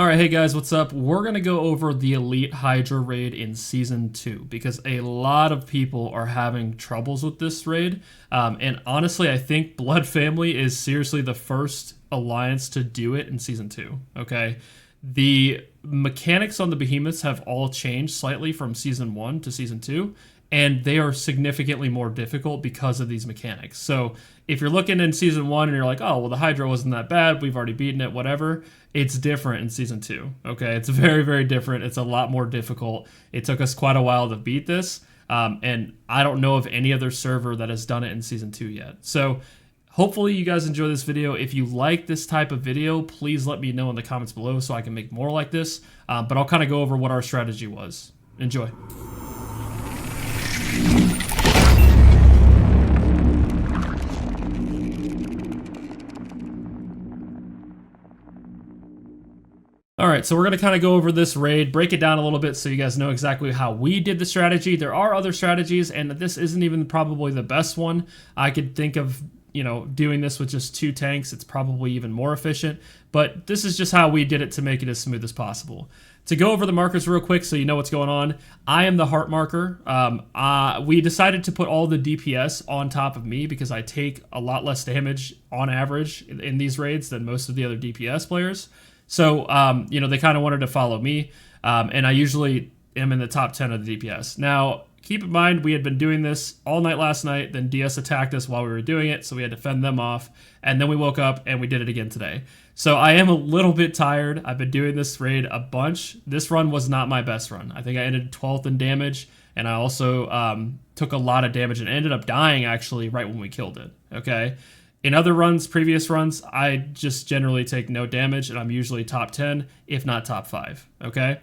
Alright, hey guys, what's up? We're going to go over the Elite Hydra raid in Season 2 because a lot of people are having troubles with this raid. And honestly, I think Blood Family is seriously the first alliance to do it in Season 2, okay? The mechanics on the behemoths have all changed slightly from Season 1 to Season 2, and they are significantly more difficult because of these mechanics. So if you're looking in Season 1 and you're like, oh, well, the Hydra wasn't that bad, we've already beaten it, whatever, it's different in Season 2, okay? It's very, very different. It's a lot more difficult. It took us quite a while to beat this, and I don't know of any other server that has done it in Season 2 yet. So hopefully you guys enjoy this video. If you like this type of video, please let me know in the comments below so I can make more like this, but I'll kind of go over what our strategy was. Enjoy. Alright, so we're going to kind of go over this raid, break it down a little bit so you guys know exactly how we did the strategy. There are other strategies, and this isn't even probably the best one. I could think of, doing this with just 2 tanks. It's probably even more efficient, but this is just how we did it to make it as smooth as possible. To go over the markers real quick so you know what's going on, I am the heart marker. We decided to put all the DPS on top of me because I take a lot less damage on average in these raids than most of the other DPS players. So, they kind of wanted to follow me, and I usually am in the top 10 of the DPS. Now, keep in mind, we had been doing this all night last night, then DS attacked us while we were doing it, so we had to fend them off, and then we woke up and we did it again today. So I am a little bit tired. I've been doing this raid a bunch. This run was not my best run. I think I ended 12th in damage, and I also took a lot of damage and ended up dying, actually, right when we killed it, okay? In other runs, previous runs, I just generally take no damage, and I'm usually top 10, if not top 5, okay?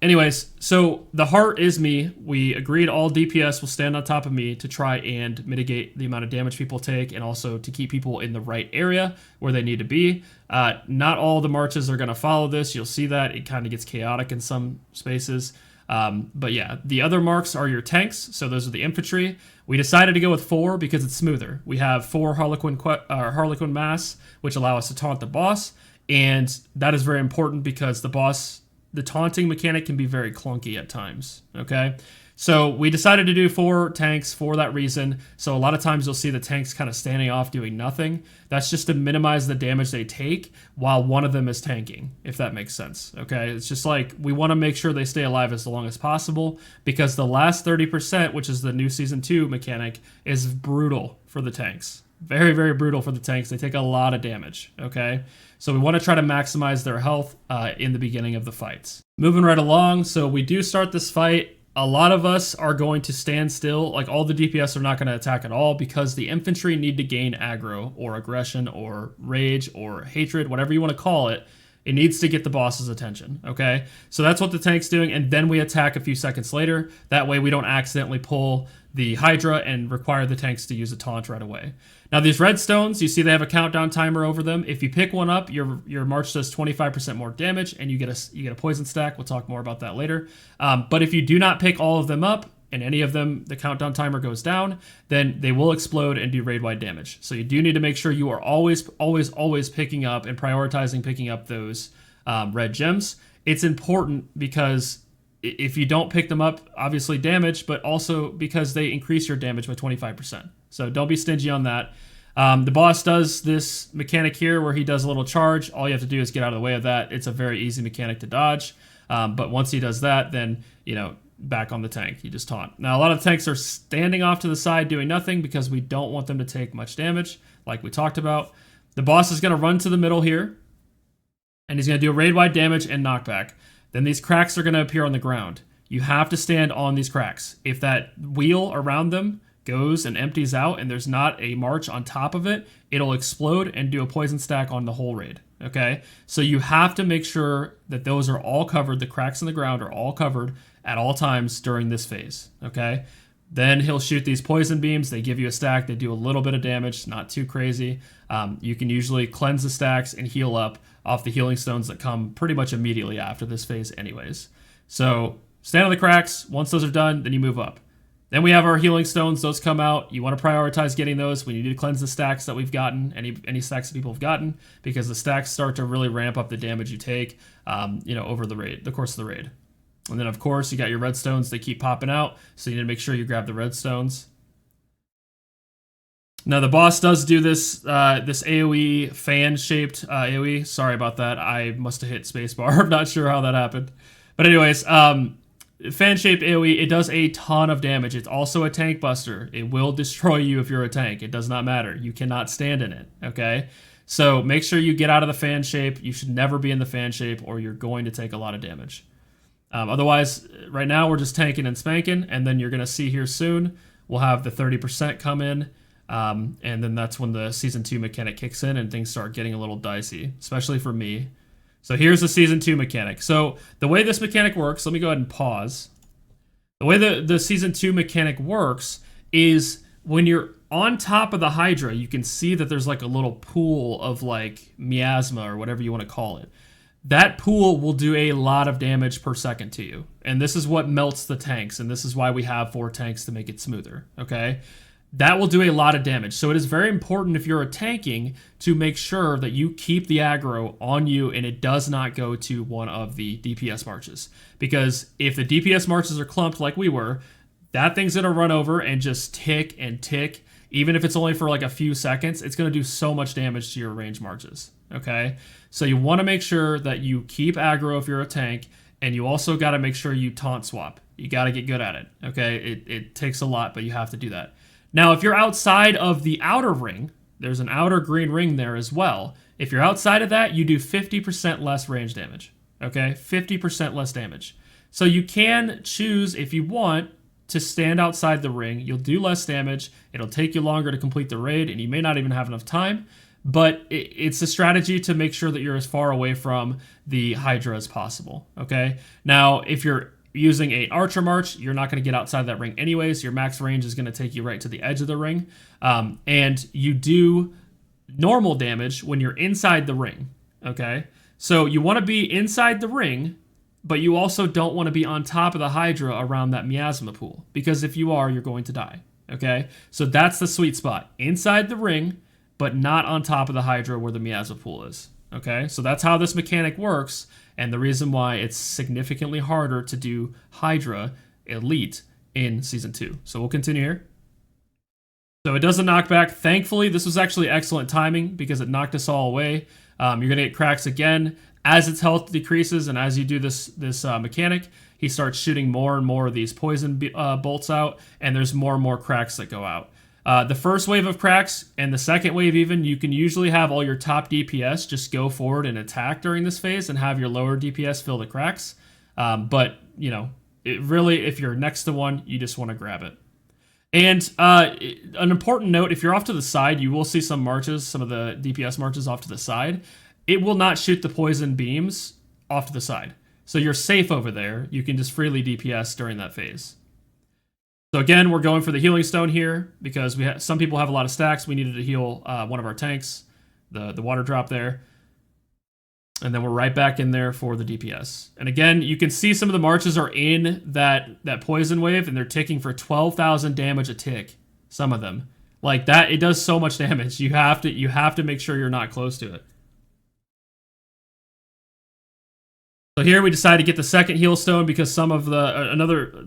Anyways, so the heart is me. We agreed all DPS will stand on top of me to try and mitigate the amount of damage people take and also to keep people in the right area where they need to be. Not all the marches are going to follow this. You'll see that. It kind of gets chaotic in some spaces. But yeah, the other marks are your tanks, so those are the infantry. We decided to go with 4 because it's smoother. We have 4 Harlequin Mass, which allow us to taunt the boss, and that is very important because the taunting mechanic can be very clunky at times, okay? So we decided to do 4 tanks for that reason. So a lot of times you'll see the tanks kind of standing off doing nothing. That's just to minimize the damage they take while one of them is tanking, if that makes sense, okay? It's just like we want to make sure they stay alive as long as possible because the last 30%, which is the new Season 2 mechanic, is brutal for the tanks. Very, very brutal for the tanks. They take a lot of damage, okay? So we want to try to maximize their health in the beginning of the fights. Moving right along, so we do start this fight. A lot of us are going to stand still. Like, all the DPS are not going to attack at all because the infantry need to gain aggro or aggression or rage or hatred, whatever you want to call it. It needs to get the boss's attention, okay? So that's what the tank's doing, and then we attack a few seconds later. That way we don't accidentally pull the Hydra and require the tanks to use a taunt right away. Now, these redstones, you see they have a countdown timer over them. If you pick one up, your march does 25% more damage, and you get a poison stack. We'll talk more about that later. But if you do not pick all of them up, and any of them, the countdown timer goes down, then they will explode and do raid-wide damage. So you do need to make sure you are always picking up and prioritizing picking up those red gems. It's important because if you don't pick them up, obviously damage, but also because they increase your damage by 25%. So don't be stingy on that. The boss does this mechanic here where he does a little charge. All you have to do is get out of the way of that. It's a very easy mechanic to dodge. But once he does that, then, back on the tank. You just taunt. Now, a lot of tanks are standing off to the side doing nothing because we don't want them to take much damage, like we talked about. The boss is going to run to the middle here, and he's going to do a raid-wide damage and knockback. Then these cracks are going to appear on the ground. You have to stand on these cracks. If that wheel around them goes and empties out and there's not a march on top of it, it'll explode and do a poison stack on the whole raid, okay? So you have to make sure that those are all covered, the cracks in the ground are all covered at all times during this phase, okay? Then he'll shoot these poison beams. They give you a stack. They do a little bit of damage, not too crazy. You can usually cleanse the stacks and heal up off the healing stones that come pretty much immediately after this phase anyways. So stand on the cracks. Once those are done, then you move up. Then we have our healing stones. Those come out. You want to prioritize getting those. We need to cleanse the stacks that we've gotten, any stacks that people have gotten, because the stacks start to really ramp up the damage you take, over the course of the raid. And then, of course, you got your redstones. They keep popping out, so you need to make sure you grab the redstones. Now, the boss does do this AoE fan-shaped AoE. Sorry about that. I must have hit spacebar. I'm not sure how that happened. But anyways, fan-shaped AoE, it does a ton of damage. It's also a tank buster. It will destroy you if you're a tank. It does not matter. You cannot stand in it, okay? So make sure you get out of the fan shape. You should never be in the fan shape, or you're going to take a lot of damage. Otherwise, right now, we're just tanking and spanking, and then you're going to see here soon, we'll have the 30% come in, and then that's when the Season 2 mechanic kicks in and things start getting a little dicey, especially for me. So here's the Season 2 mechanic. So the way this mechanic works, let me go ahead and pause. The way the Season 2 mechanic works is when you're on top of the Hydra, you can see that there's like a little pool of like miasma or whatever you want to call it. That pool will do a lot of damage per second to you. And this is what melts the tanks, and this is why we have 4 tanks to make it smoother, okay? That will do a lot of damage. So it is very important if you're tanking to make sure that you keep the aggro on you and it does not go to one of the DPS marches. Because if the DPS marches are clumped like we were, that thing's going to run over and just tick and tick. Even if it's only for like a few seconds, it's going to do so much damage to your range marches, okay? So you want to make sure that you keep aggro if you're a tank, and you also got to make sure you taunt swap. You got to get good at it, okay? It takes a lot, but you have to do that. Now, if you're outside of the outer ring, there's an outer green ring there as well. If you're outside of that, you do 50% less range damage, okay? 50% less damage. So you can choose, if you want, to stand outside the ring. You'll do less damage. It'll take you longer to complete the raid, and you may not even have enough time. But it's a strategy to make sure that you're as far away from the Hydra as possible, okay? Now, if you're using an Archer March, you're not going to get outside that ring anyways. Your max range is going to take you right to the edge of the ring. And you do normal damage when you're inside the ring, okay? So you want to be inside the ring, but you also don't want to be on top of the Hydra around that miasma pool, because if you are, you're going to die, okay? So that's the sweet spot. Inside the ring, but not on top of the Hydra where the miasma pool is, okay? So that's how this mechanic works, and the reason why it's significantly harder to do Hydra Elite in Season 2. So we'll continue here. So it doesn't knock back. Thankfully, this was actually excellent timing because it knocked us all away. You're going to get cracks again. As its health decreases and as you do this mechanic, he starts shooting more and more of these poison bolts out, and there's more and more cracks that go out. The first wave of cracks and the second wave even, you can usually have all your top DPS just go forward and attack during this phase and have your lower DPS fill the cracks. But, it really, if you're next to one, you just want to grab it. And an important note, if you're off to the side, you will see some marches, some of the DPS marches off to the side. It will not shoot the poison beams off to the side. So you're safe over there. You can just freely DPS during that phase. So again, we're going for the healing stone here because some people have a lot of stacks. We needed to heal one of our tanks, the water drop there. And then we're right back in there for the DPS. And again, you can see some of the marches are in that poison wave, and they're ticking for 12,000 damage a tick. Some of them. Like that, it does so much damage. You have to make sure you're not close to it. So here we decided to get the second heal stone because some of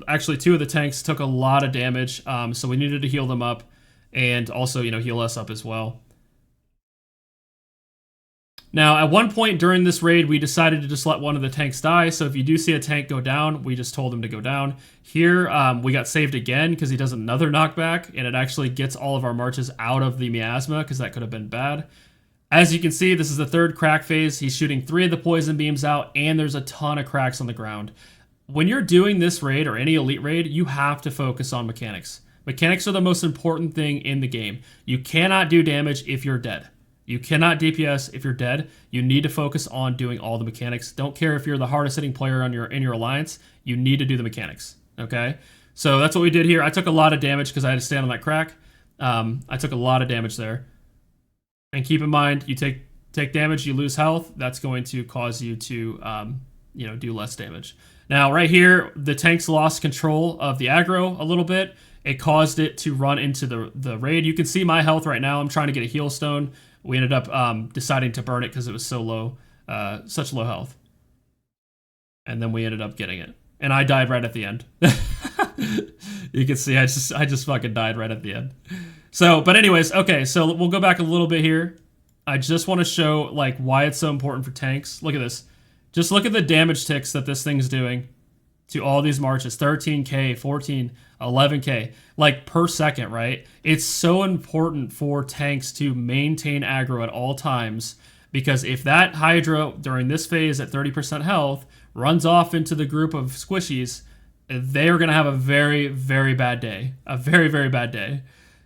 actually two of the tanks took a lot of damage. So we needed to heal them up and also, heal us up as well. Now, at one point during this raid, we decided to just let one of the tanks die. So if you do see a tank go down, we just told him to go down. Here, we got saved again because he does another knockback, and it actually gets all of our marches out of the miasma because that could have been bad. As you can see, this is the third crack phase. He's shooting 3 of the poison beams out, and there's a ton of cracks on the ground. When you're doing this raid or any elite raid, you have to focus on mechanics. Mechanics are the most important thing in the game. You cannot do damage if you're dead. You cannot DPS if you're dead. You need to focus on doing all the mechanics. Don't care if you're the hardest hitting player in your alliance. You need to do the mechanics, okay? So that's what we did here. I took a lot of damage because I had to stand on that crack. I took a lot of damage there. And keep in mind, you take damage, you lose health. That's going to cause you to, do less damage. Now, right here, the tanks lost control of the aggro a little bit, it caused it to run into the raid. You can see my health right now. I'm trying to get a heal stone. We ended up deciding to burn it because it was so low, such low health. And then we ended up getting it. And I died right at the end. You can see I just fucking died right at the end. So, but anyways, okay, so we'll go back a little bit here. I just want to show like why it's so important for tanks. Look at this. Just look at the damage ticks that this thing's doing to all these marches. 13k, 14, 11k, like per second, right? It's so important for tanks to maintain aggro at all times, because if that Hydra during this phase at 30% health runs off into the group of squishies, they are going to have a very, very bad day. A very, very bad day.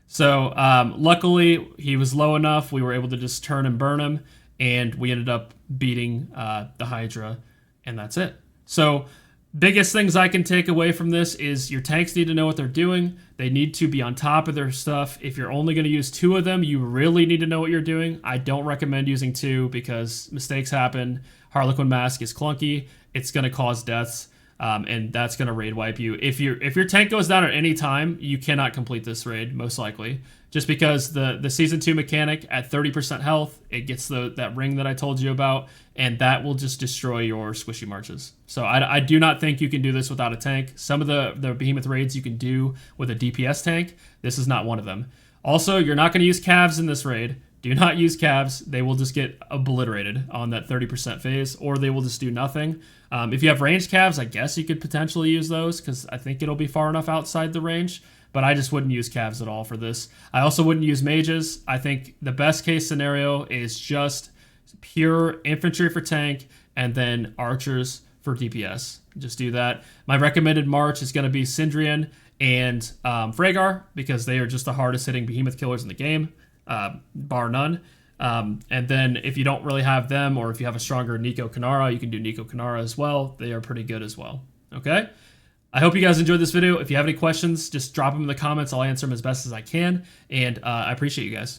So luckily, he was low enough. We were able to just turn and burn him, and we ended up beating the Hydra, and that's it. So biggest things I can take away from this is your tanks need to know what they're doing. They need to be on top of their stuff. If you're only going to use 2 of them, you really need to know what you're doing. I don't recommend using 2 because mistakes happen. Harlequin Mask is clunky. It's going to cause deaths. And that's going to raid wipe you. If your tank goes down at any time, you cannot complete this raid, most likely. Just because the Season 2 mechanic at 30% health, it gets that ring that I told you about, and that will just destroy your squishy marches. So I do not think you can do this without a tank. Some of the behemoth raids you can do with a DPS tank. This is not one of them. Also, you're not going to use calves in this raid. Do not use calves. They will just get obliterated on that 30% phase, or they will just do nothing. If you have ranged calves, I guess you could potentially use those, because I think it'll be far enough outside the range, but I just wouldn't use calves at all for this. I also wouldn't use mages. I think the best case scenario is just pure infantry for tank, and then archers for DPS. Just do that. My recommended march is going to be Syndrian and Frhagar, because they are just the hardest hitting behemoth killers in the game. Bar none. And then if you don't really have them, or if you have a stronger Nico Kanara, you can do Nico Kanara as well. They are pretty good as well. Okay? I hope you guys enjoyed this video. If you have any questions, just drop them in the comments. I'll answer them as best as I can. And I appreciate you guys.